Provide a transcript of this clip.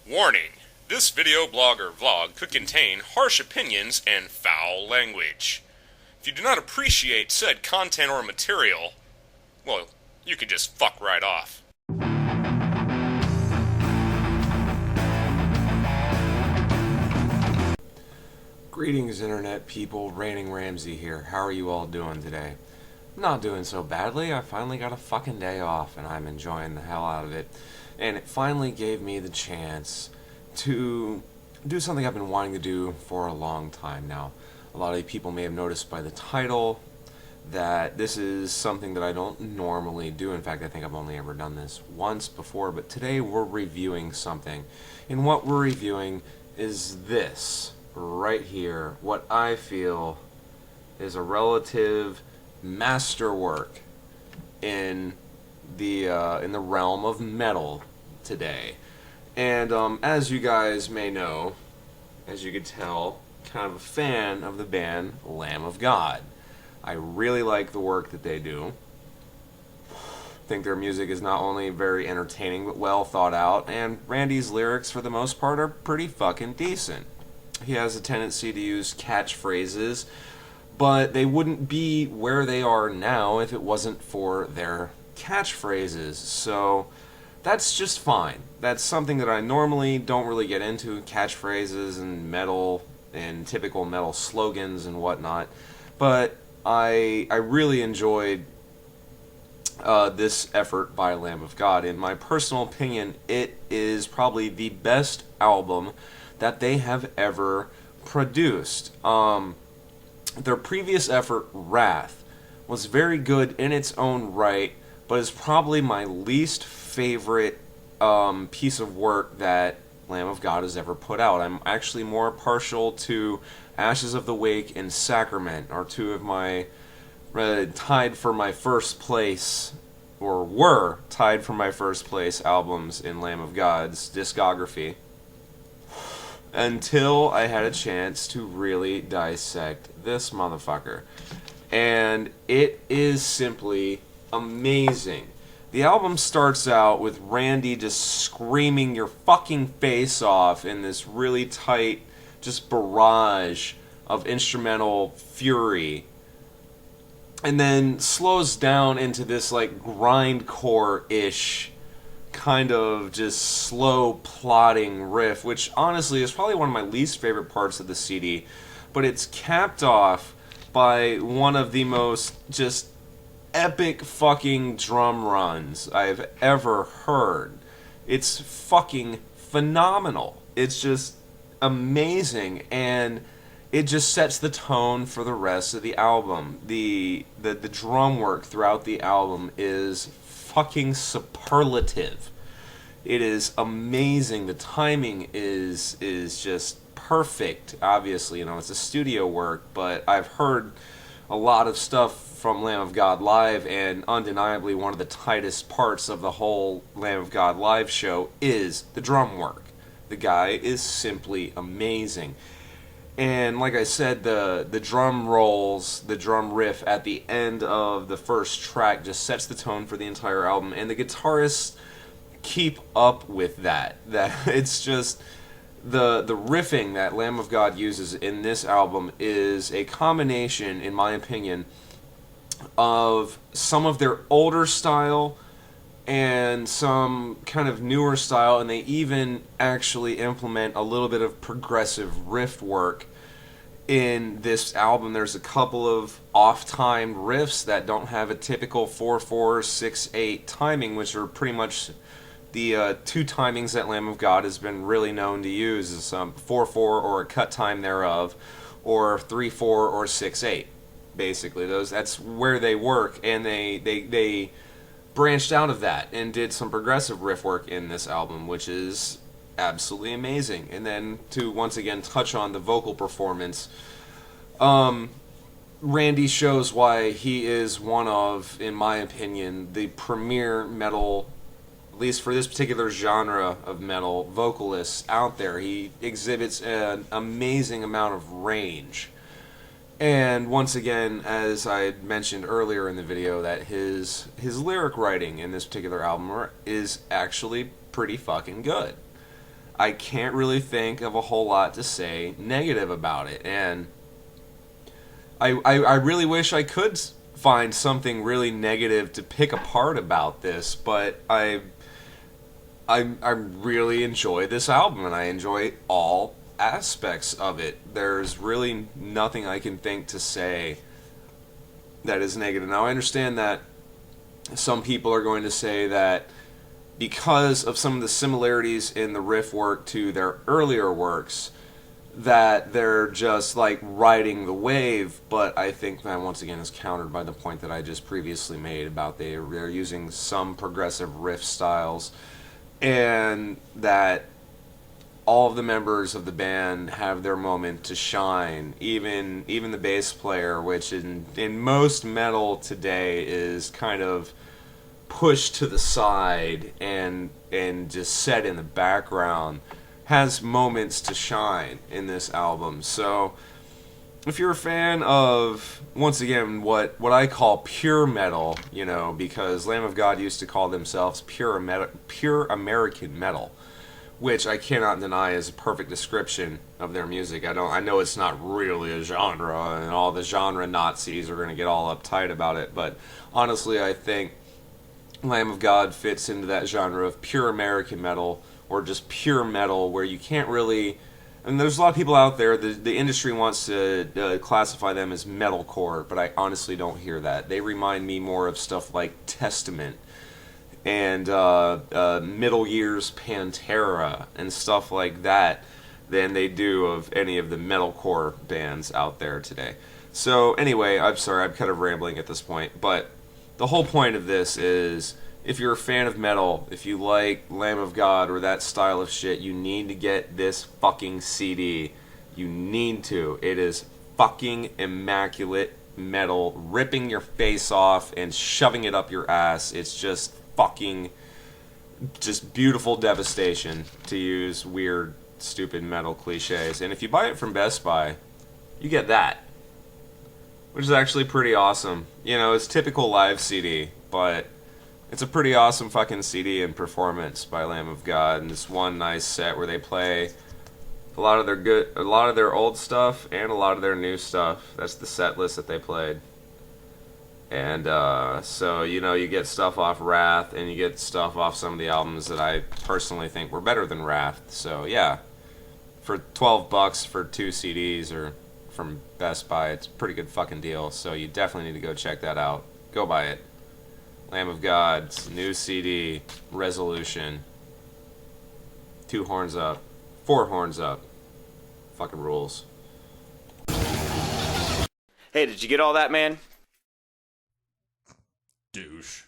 Warning: this video blog or vlog could contain harsh opinions and foul language. If you do not appreciate said content or material, well, you can just fuck right off. Greetings, internet people. RantingRamsay here. How are you all doing today? I'm not doing so badly. I finally got a fucking day off, and I'm enjoying the hell out of it. And it finally gave me the chance to do something I've been wanting to do for a long time now. A lot of you people may have noticed by the title that this is something that I don't normally do. In fact, I think I've only ever done this once before, but today we're reviewing something. And what we're reviewing is this right here, what I feel is a relative masterwork in the realm of metal today. And as you guys may know, as you could tell, kind of a fan of the band Lamb of God. I really like the work that they do. I think their music is not only very entertaining but well thought out, and Randy's lyrics for the most part are pretty fucking decent. He has a tendency to use catchphrases, but they wouldn't be where they are now if it wasn't for their catchphrases. So that's just fine. That's something that I normally don't really get into, catchphrases and metal and typical metal slogans and whatnot. But I really enjoyed this effort by Lamb of God. In my personal opinion, it is probably the best album that they have ever produced. Their previous effort, Wrath, was very good in its own right, but is probably my least favorite piece of work that Lamb of God has ever put out. I'm actually more partial to Ashes of the Wake and Sacrament, are two of my tied for my first place, or were tied for my first place albums in Lamb of God's discography, until I had a chance to really dissect this motherfucker. And it is simply amazing. The album starts out with Randy just screaming your fucking face off in this really tight, just barrage of instrumental fury, and then slows down into this like grindcore-ish kind of just slow plodding riff, which honestly is probably one of my least favorite parts of the CD, but it's capped off by one of the most just epic fucking drum runs I've ever heard. It's fucking phenomenal. It's just amazing, and it just sets the tone for the rest of the album. The drum work throughout the album is fucking superlative. It is amazing. The timing is just perfect. Obviously, you know, it's a studio work, but I've heard a lot of stuff from Lamb of God live, and undeniably one of the tightest parts of the whole Lamb of God live show is the drum work. The guy is simply amazing. And like I said, the drum rolls, the drum riff at the end of the first track just sets the tone for the entire album, and the guitarists keep up with that. It's just the riffing that Lamb of God uses in this album is a combination, in my opinion, of some of their older style and some kind of newer style, and they even actually implement a little bit of progressive riff work in this album. There's a couple of off-timed riffs that don't have a typical 4/4, 6/8 timing, which are pretty much the two timings that Lamb of God has been really known to use, is 4/4 or a cut time thereof, or 3/4 or 6/8. Basically, that's where they work, and they branched out of that and did some progressive riff work in this album, which is absolutely amazing. And then to once again touch on the vocal performance, Randy shows why he is one of, in my opinion, the premier metal, at least for this particular genre of metal, vocalists out there. He exhibits an amazing amount of range. And once again, as I had mentioned earlier in the video, that his lyric writing in this particular album is actually pretty fucking good. I can't really think of a whole lot to say negative about it. And I really wish I could find something really negative to pick apart about this, but I really enjoy this album, and I enjoy all aspects of it. There's really nothing I can think to say that is negative. Now, I understand that some people are going to say that because of some of the similarities in the riff work to their earlier works, that they're just like riding the wave, but I think that once again is countered by the point that I just previously made about they're using some progressive riff styles, and that all of the members of the band have their moment to shine. Even the bass player, which in most metal today is kind of pushed to the side and just set in the background, has moments to shine in this album. So if you're a fan of, once again, what I call pure metal, because Lamb of God used to call themselves pure American metal, which I cannot deny is a perfect description of their music. I know it's not really a genre, and all the genre Nazis are going to get all uptight about it, but honestly, I think Lamb of God fits into that genre of pure American metal, or just pure metal, where you can't really... And there's a lot of people out there, the industry wants to classify them as metalcore, but I honestly don't hear that. They remind me more of stuff like Testament and Middle Years Pantera and stuff like that than they do of any of the metalcore bands out there today. So anyway, I'm sorry, I'm kind of rambling at this point, but the whole point of this is, if you're a fan of metal, if you like Lamb of God or that style of shit, you need to get this fucking CD. You need to. It is fucking immaculate metal, ripping your face off and shoving it up your ass. It's just fucking, just beautiful devastation, to use weird, stupid metal cliches. And if you buy it from Best Buy, you get that, which is actually pretty awesome. It's typical live CD, but it's a pretty awesome fucking CD and performance by Lamb of God, and this one nice set where they play a lot of their old stuff and a lot of their new stuff. That's the set list that they played. And so you get stuff off Wrath, and you get stuff off some of the albums that I personally think were better than Wrath. So yeah, for $12 for 2 CDs or from Best Buy, it's a pretty good fucking deal. So you definitely need to go check that out. Go buy it. Lamb of God's new CD, Resolution. 2 horns up. 4 horns up. Fucking rules. Hey, did you get all that, man? Douche.